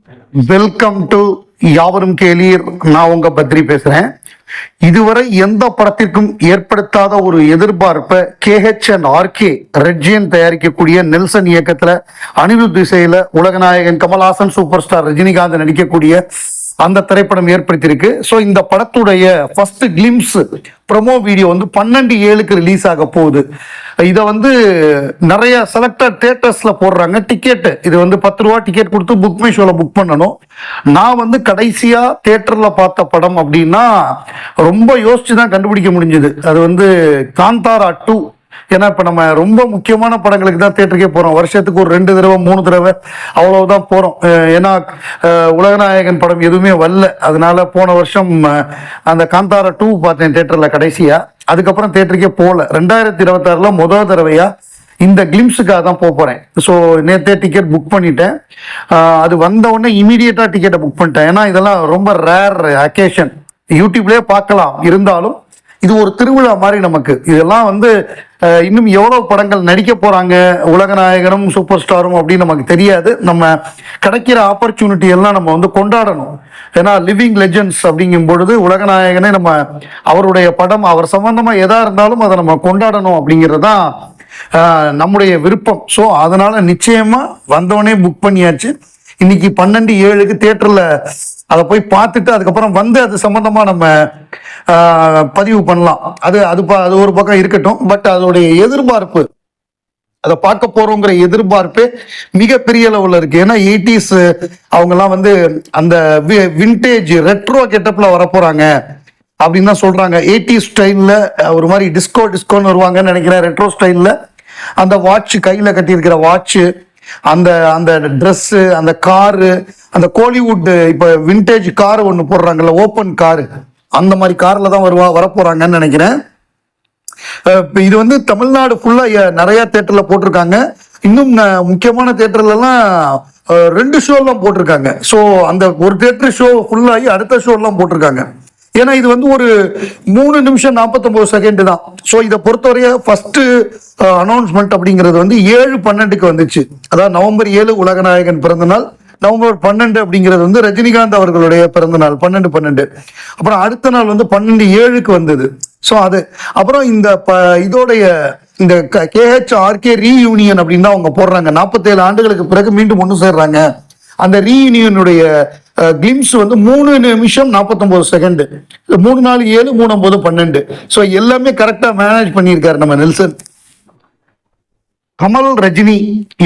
Welcome to யாவரும் கேளீர். நான் உங்க பத்ரி பேசுறேன். இதுவரை எந்த படத்திற்கும் ஏற்படுத்தாத ஒரு எதிர்பார்ப்பை KH&RK ரெட்ஜியன் தயாரிக்கக்கூடிய நெல்சன் இயக்கத்துல அனிருத் திசையில உலகநாயகன் கமல்ஹாசன் சூப்பர் ஸ்டார் ரஜினிகாந்த் நடிக்கக்கூடிய அந்த திரைப்படம் ஏற்படுத்தியிருக்கு. ஸோ இந்த படத்துடைய ஃபர்ஸ்ட் கிளிம்ஸ் ப்ரொமோ வீடியோ வந்து 12/7 ரிலீஸ் ஆக போகுது. இதை வந்து நிறைய செலக்டட் தியேட்டர்ஸ்ல போடுறாங்க. டிக்கெட் இது வந்து 10 ரூபா டிக்கெட் கொடுத்து புக் மை ஷோல புக் பண்ணணும். நான் வந்து கடைசியா தியேட்டர்ல பார்த்த படம் அப்படின்னா ரொம்ப யோசிச்சு தான் கண்டுபிடிக்க முடிஞ்சது. அது வந்து காந்தாரா 2. ஏன்னா இப்ப நம்ம ரொம்ப முக்கியமான படங்களுக்கு தான் தியேட்டருக்கே போறோம். வருஷத்துக்கு ஒரு 2 தடவை 3 தடவை அவ்வளவுதான் போறோம். ஏன்னா உலகநாயகன் படம் எதுவுமே வரல. அதனால போன வருஷம் அந்த காந்தாரா 2 பார்த்தேன் தியேட்டர்ல கடைசியா. அதுக்கப்புறம் தியேட்டருக்கே போகல. 2026 முதல் தடவையா இந்த கிளிம்ஸுக்காக தான் போறேன். ஸோ நேற்றே டிக்கெட் புக் பண்ணிட்டேன். அது வந்த உடனே இமீடியட்டா டிக்கெட்டை புக் பண்ணிட்டேன். ஏன்னா இதெல்லாம் ரொம்ப ரேர் அக்கேஷன். யூடியூப்லயே பார்க்கலாம். இருந்தாலும் இது ஒரு திருவிழா மாதிரி நமக்கு. இதெல்லாம் வந்து இன்னும் எவ்வளவு படங்கள் நடிக்க போறாங்க உலகநாயகனும் சூப்பர் ஸ்டாரும் அப்படின்னு நமக்கு தெரியாது. நம்ம கிடைக்கிற ஆப்பர்ச்சுனிட்டி எல்லாம் நம்ம வந்து கொண்டாடணும். ஏன்னா லிவிங் லெஜெண்ட்ஸ் அப்படிங்கும் பொழுது உலகநாயகனே நம்ம அவருடைய படம் அவர் சம்பந்தமா எதா இருந்தாலும் அதை நம்ம கொண்டாடணும் அப்படிங்கிறதுதான் நம்முடைய விருப்பம். ஸோ அதனால நிச்சயமா வந்தவனே புக் பண்ணியாச்சு. இன்னைக்கு 12/7 தியேட்டர்ல அதை போய் பார்த்துட்டு அதுக்கப்புறம் வந்து அது சம்பந்தமா நம்ம பதிவு பண்ணலாம். அது ஒரு பக்கம் இருக்கட்டும். பட் அதோடைய எதிர்பார்ப்பு, அதை பார்க்க போறோங்கிற எதிர்பார்ப்பே மிகப்பெரிய லெவலில் இருக்கு. ஏன்னா 80s அவங்கெல்லாம் வந்து அந்த விண்டேஜ் ரெட்ரோ கெட்டப்ல வரப்போறாங்க அப்படின்னு தான் சொல்றாங்க. 80s ஸ்டைல்ல ஒரு மாதிரி டிஸ்கோன்னு வருவாங்கன்னு நினைக்கிறேன். ரெட்ரோ ஸ்டைல்ல அந்த வாட்ச், கையில கட்டியிருக்கிற வாட்ச், அந்த அந்த ட்ரெஸ்ஸு, அந்த காரு, அந்த கோலிவுட் இப்போ விண்டேஜ் கார் ஒன்று போடுறாங்கல்ல, ஓப்பன் காரு, அந்த மாதிரி கார்ல தான் வரப்போறாங்கன்னு நினைக்கிறேன். இது வந்து தமிழ்நாடு ஃபுல்லா நிறைய தியேட்டர்ல போட்டிருக்காங்க. இன்னும் முக்கியமான தியேட்டர்லாம் 2 ஷோலாம் போட்டிருக்காங்க. ஸோ அந்த ஒரு தியேட்டர் ஷோ ஃபுல்லாகி அடுத்த ஷோலாம் போட்டிருக்காங்க. ஏன்னா இது வந்து ஒரு 3 நிமிஷம் 49 செகண்ட் தான். ஸோ இதை பொறுத்தவரைய ஃபர்ஸ்ட் அனௌன்ஸ்மெண்ட் அப்படிங்கிறது வந்து 7/12 வந்துச்சு. அதாவது நவம்பர் 7 உலகநாயகன் பிறந்தநாள், நவம்பர் 12 அப்படிங்கிறது வந்து ரஜினிகாந்த் அவர்களுடைய பிறந்த நாள் 12/12. அப்புறம் அடுத்த நாள் வந்து 12/7 வந்தது. ஸோ அது அப்புறம் இந்த இதோடைய இந்த KH&RK ரீயூனியன் அப்படின்னு தான் அவங்க போடுறாங்க. 47 ஆண்டுகளுக்கு பிறகு மீண்டும் ஒன்று சேர்றாங்க. அந்த ரீயூனியனுடைய கிளிம்ஸ் வந்து 3 நிமிஷம் 49 செகண்ட். 3 4 7 3 9 12. ஸோ எல்லாமே கரெக்டா மேனேஜ் பண்ணியிருக்காரு நம்ம நெல்சன். கமல், ரஜினி,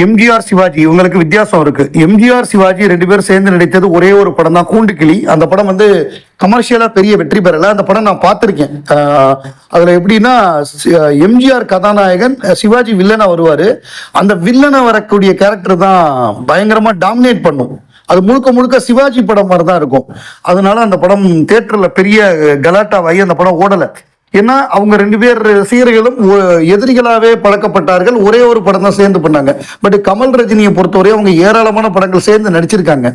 MGR, சிவாஜி இவங்களுக்கு வித்தியாசம் இருக்கு. MGR, சிவாஜி 2 பேரும் சேர்ந்து நடித்தது ஒரே ஒரு படம் தான், கூண்டுக்கிளி. அந்த படம் வந்து கமர்ஷியலா பெரிய வெற்றி பெறல. அந்த படம் நான் பார்த்திருக்கேன். அதுல எப்படின்னா MGR கதாநாயகன், சிவாஜி வில்லனா வருவாரு. அந்த வில்லனா வரக்கூடிய கேரக்டர் தான் பயங்கரமா டாமினேட் பண்ணும். அது முழுக்க முழுக்க சிவாஜி படம் மாதிரி தான் இருக்கும். அதனால அந்த படம் தியேட்டர்ல பெரிய கலாட்டாவாகி அந்த படம் ஓடல. ஏன்னா அவங்க 2 பேர் ரசிகர்களும் எதிரிகளாவே பழக்கப்பட்டார்கள். ஒரே ஒரு படம் தான் சேர்ந்து பண்ணாங்க. பட் கமல், ரஜினியை பொறுத்தவரை அவங்க ஏராளமான படங்கள் சேர்ந்து நடிச்சிருக்காங்க.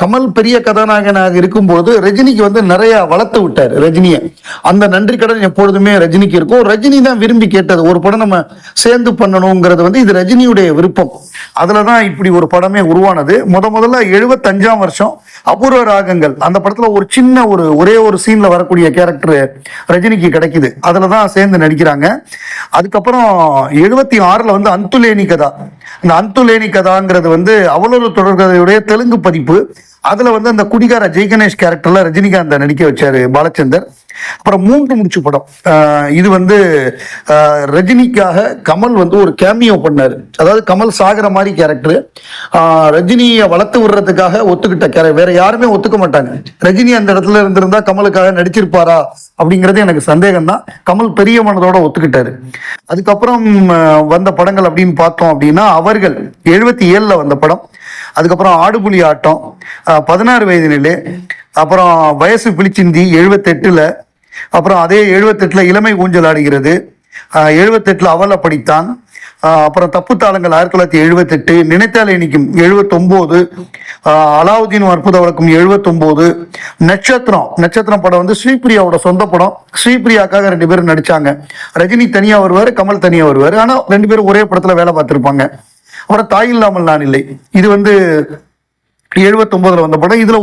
கமல் பெரிய கதாநாயகனாக இருக்கும்போது ரஜினிக்கு வந்து நிறைய வளர்த்து விட்டார் ரஜினியை. அந்த நன்றி கடன் எப்பொழுதுமே ரஜினிக்கு இருக்கும். ரஜினி தான் விரும்பி கேட்டது ஒரு படம் நம்ம சேர்ந்து பண்ணணுங்கிறது வந்து இது ரஜினியுடைய விருப்பம். அதுலதான் இப்படி ஒரு படமே உருவானது. முதல்ல 75ஆம் வருஷம் அபூர்வ ராகங்கள் அந்த படத்துல ஒரு சின்ன ஒரே ஒரு சீன்ல வரக்கூடிய கேரக்டர் ரஜினிக்கு கிடைக்குது. அதுலதான் சேர்ந்து நடிக்கிறாங்க. அதுக்கப்புறம் 76 வந்து அந்துலேனி கதா. இந்த அந்துலேனி கதாங்கிறது வந்து அவளொரு தொடர்கதையுடைய தெலுங்கு பதிப்பு. அதுல வந்து அந்த குடிகார ஜெய்கணேஷ் கேரக்டர்ல ரஜினிகாந்த் நடிக்க வச்சாரு பாலச்சந்தர். அப்புறம் 3 முடிச்சு படம். இது வந்து ரஜினிக்காக கமல் வந்து ஒரு கேமியோ பண்ணாரு. அதாவது கமல் சாகிற மாதிரி கேரக்டர். ரஜினியை வளர்த்து விடுறதுக்காக ஒத்துக்கிட்ட கேரக்டர். வேற யாருமே ஒத்துக்க மாட்டாங்க. ரஜினி அந்த இடத்துல இருந்திருந்தா கமலுக்காக நடிச்சிருப்பாரா அப்படிங்கிறது எனக்கு சந்தேகம் தான். கமல் பெரிய மனதோட ஒத்துக்கிட்டாரு. அதுக்கப்புறம் வந்த படங்கள் அப்படின்னு பார்த்தோம் அப்படின்னா அவர்கள் 77 வந்த படம். அதுக்கப்புறம் ஆடுபுலி ஆட்டம், 16 வயது நிலை, அப்புறம் வயசு பிளிச்சிந்தி 78. அப்புறம் அதே 78 இளமை ஊஞ்சல் ஆடுகிறது, 78 அவல படித்தான், அப்புறம் தப்பு தாளங்கள் 1978, நினைத்தாலே நிற்கும் 79, அலாவுதீன் அற்புத வழக்கம் 79, நட்சத்திரம் படம் வந்து ஸ்ரீபிரியாவோட சொந்த படம். ஸ்ரீபிரியாக்காக 2 பேரும் நடிச்சாங்க. ரஜினி தனியா வருவாரு, கமல் தனியா வருவாரு. ஆனா 2 பேரும் ஒரே படத்துல வேலை பார்த்திருப்பாங்க. அப்புறம் தாய் இல்லாமல் நான் இல்லை. இது வந்து 79 வந்த படம். இதுல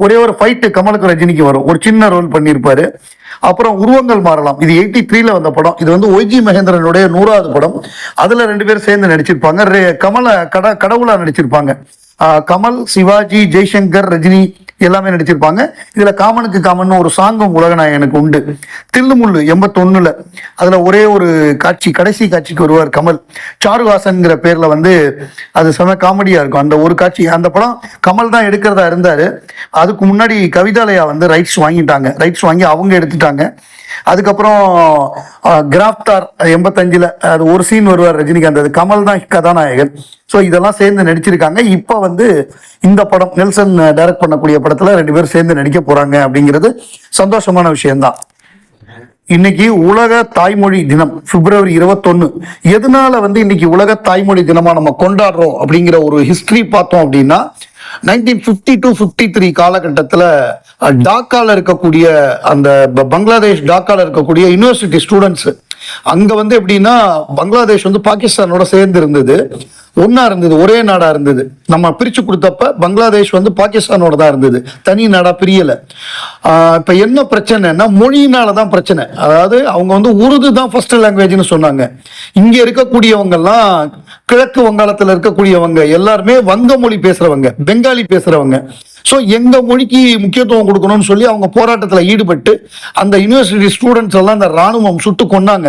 ஒரே ஒரு ஃபைட்டு கமலுக்கு ரஜினிக்கு வரும், ஒரு சின்ன ரோல் பண்ணியிருப்பாரு. அப்புறம் உருவங்கள் மாறலாம், இது 83 வந்த படம். இது வந்து ஒய்ஜி மகேந்திரனுடைய 100வது படம். அதுல 2 பேரும் சேர்ந்து நடிச்சிருப்பாங்க. கமல கடவுளா நடிச்சிருப்பாங்க. கமல், சிவாஜி, ஜெய்சங்கர், ரஜினி எல்லாமே நடிச்சிருப்பாங்க. இதுல காமனுக்கு காமன் ஒரு சாங்கும் உலகநாயகனுக்கு உண்டு. தில்லுமுள்ளு 81, அதுல ஒரே ஒரு காட்சி, கடைசி காட்சிக்கு வருவார் கமல், சாருஹாசன்ங்கிற பேர்ல வந்து. அது செம காமெடியா இருக்கும் அந்த ஒரு காட்சி. அந்த படம் கமல் தான் எடுக்கிறதா இருந்தாரு. அதுக்கு முன்னாடி கவிதாலயா வந்து ரைட்ஸ் வாங்கி அவங்க எடுத்துட்டாங்க. அதுக்கப்புறம் கிராஃப்தார் 85, அது ஒரு சீன் வருவார் ரஜினிகாந்த், அது கமல் தான் கதாநாயகன். ஸோ இதெல்லாம் சேர்ந்து நடிச்சிருக்காங்க. இப்போ வந்து இந்த படம் நெல்சன் டைரக்ட் பண்ணக்கூடிய படத்துல 2 பேரும் சேர்ந்து நடிக்க போறாங்க அப்படிங்கிறது சந்தோஷமான விஷயம்தான். இன்னைக்கு உலக தாய்மொழி தினம், பிப்ரவரி 21. எதனால வந்து இன்னைக்கு உலக தாய்மொழி தினமா நம்ம கொண்டாடுறோம் அப்படிங்கிற ஒரு ஹிஸ்டரி பார்த்தோம் அப்படின்னா, 1952-53 காலகட்டத்தில் டாக்கால இருக்கக்கூடிய அந்த பங்களாதேஷ் டாக்கால இருக்கக்கூடிய யூனிவர்சிட்டி ஸ்டூடெண்ட்ஸ் அங்க வந்து எப்படின்னா, பங்களாதேஷ் வந்து பாகிஸ்தானோட சேர்ந்து இருந்தது, ஒன்னா இருந்தது, ஒரே நாடா இருந்தது. நம்ம பிரிச்சு கொடுத்தப்ப பங்களாதேஷ் வந்து பாகிஸ்தானோட தான் இருந்தது, தனி நாடா பிரியல. இப்ப என்ன பிரச்சனைன்னா, மொழியினாலதான் பிரச்சனை. அதாவது அவங்க வந்து உருது தான் ஃபர்ஸ்ட் லாங்குவேஜ்னு சொன்னாங்க. இங்க இருக்கக்கூடியவங்க எல்லாம், கிழக்கு வங்காளத்துல இருக்கக்கூடியவங்க எல்லாருமே வங்க மொழி பேசுறவங்க, பெங்காலி பேசுறவங்க. ஸோ எங்க மொழிக்கு முக்கியத்துவம் கொடுக்கணும்னு சொல்லி அவங்க போராட்டத்தில் ஈடுபட்டு அந்த யூனிவர்சிட்டி ஸ்டூடெண்ட்ஸ் எல்லாம் அந்த ராணுவம் சுட்டு கொண்டாங்க.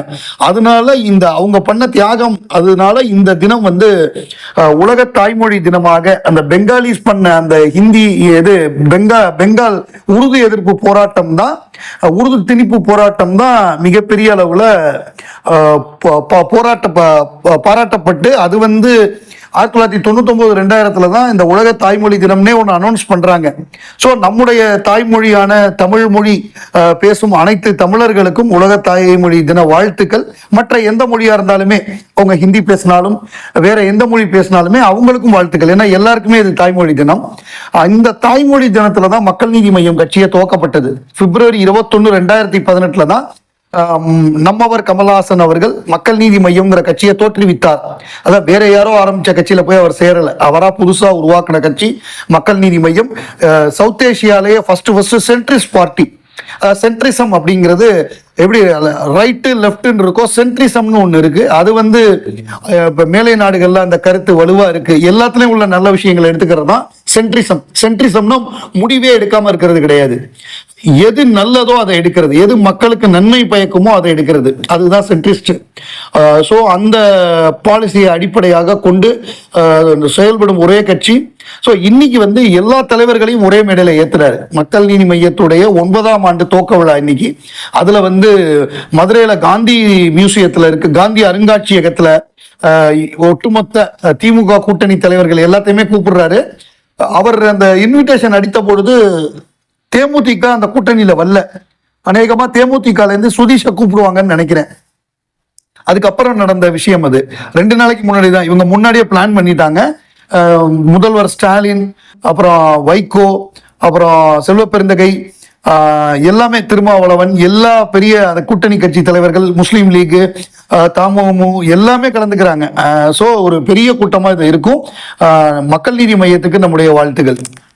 அதனால அவங்க பண்ண தியாகம், அதனால இந்த தினம் வந்து உலக தாய்மொழி தினமாக, அந்த பெங்காலிஸ் பண்ண அந்த ஹிந்தி பெங்கால் உருது எதிர்ப்பு போராட்டம் தான், உருது திணிப்பு போராட்டம் தான் மிகப்பெரிய அளவுல பாராட்டப்பட்டு, அது வந்து 1999-2000 தான் இந்த உலக தாய்மொழி தினம்னே ஒன்று அனௌன்ஸ் பண்றாங்க. ஸோ நம்முடைய தாய்மொழியான தமிழ் மொழி பேசும் அனைத்து தமிழர்களுக்கும் உலக தாய்மொழி தின வாழ்த்துக்கள். மற்ற எந்த மொழியா இருந்தாலுமே, அவங்க ஹிந்தி பேசினாலும் வேற எந்த மொழி பேசினாலுமே அவங்களுக்கும் வாழ்த்துக்கள். ஏன்னா எல்லாருக்குமே இது தாய்மொழி தினம். இந்த தாய்மொழி தினத்துல தான் மக்கள் நீதி மையம் கட்சியை துவக்கப்பட்டது. பிப்ரவரி 21, 2018 தான் நம்மவர் கமல்ஹாசன் அவர்கள் மக்கள் நீதி மையம்ங்கிற கட்சியை தோற்றுவித்தார். அதான் வேற யாரோ ஆரம்பிச்ச கட்சியில போய் அவர் சேரல, அவரா புதுசா உருவாக்கின கட்சி மக்கள் நீதி மையம். சவுத் ஏசியாலேயே ஃபர்ஸ்ட் சென்ட்ரிஸ்ட் பார்ட்டி. சென்ட்ரிசம் அப்படிங்கிறது எப்படி ரைட்டு லெஃப்ட்னு இருக்கோ, சென்ட்ரிசம்னு ஒன்று இருக்கு. அது வந்து மேலை நாடுகள்ல அந்த கருத்து வலுவா இருக்கு. எல்லாத்துலயும் உள்ள நல்ல விஷயங்களை எடுத்துக்கிறது தான் சென்ட்ரிசம். சென்ட்ரிசம்னா முடிவே எடுக்காம இருக்கிறது கிடையாது, எது நல்லதோ அதை எடுக்கிறது, எது மக்களுக்கு நன்மை பயக்குமோ அதை எடுக்கிறது, அதுதான் சென்ட்ரிஸ்ட். ஸோ அந்த பாலிசியை அடிப்படையாக கொண்டு செயல்படும் ஒரே கட்சி. ஸோ இன்னைக்கு வந்து எல்லா தலைவர்களையும் ஒரே மேடையில ஏத்துறாரு. மக்கள் நீதி மையத்துடைய 9ஆம் ஆண்டு துவக்க விழா இன்னைக்கு. அதுல வந்து மதுரையில காந்தி மியூசியத்துல இருக்கு, காந்தி அருங்காட்சியகத்துல ஒட்டுமொத்த திமுக கூட்டணி தலைவர்கள் எல்லாத்தையுமே கூப்பிடுறாரு. அவர் அந்த இன்விடேஷன் அடித்த பொழுது தேமுதிக அந்த கூட்டணியில வரல. அநேகமா தேமுதிகல இருந்து சுதீஷை கூப்பிடுவாங்கன்னு நினைக்கிறேன். அதுக்கப்புறம் நடந்த விஷயம் அது. 2 நாளைக்கு முன்னாடி தான், இவங்க முன்னாடியே பிளான் பண்ணிட்டாங்க. முதல்வர் ஸ்டாலின், அப்புறம் வைகோ, அப்புறம் செல்வ பெருந்தகை, எல்லாமே திருமாவளவன், எல்லா பெரிய அந்த கூட்டணி கட்சி தலைவர்கள், முஸ்லீம் லீக், தமமு எல்லாமே கலந்துக்கிறாங்க. ஸோ ஒரு பெரிய கூட்டமா இது இருக்கும். மக்கள் நீதி மையத்துக்கு நம்முடைய வாழ்த்துக்கள்.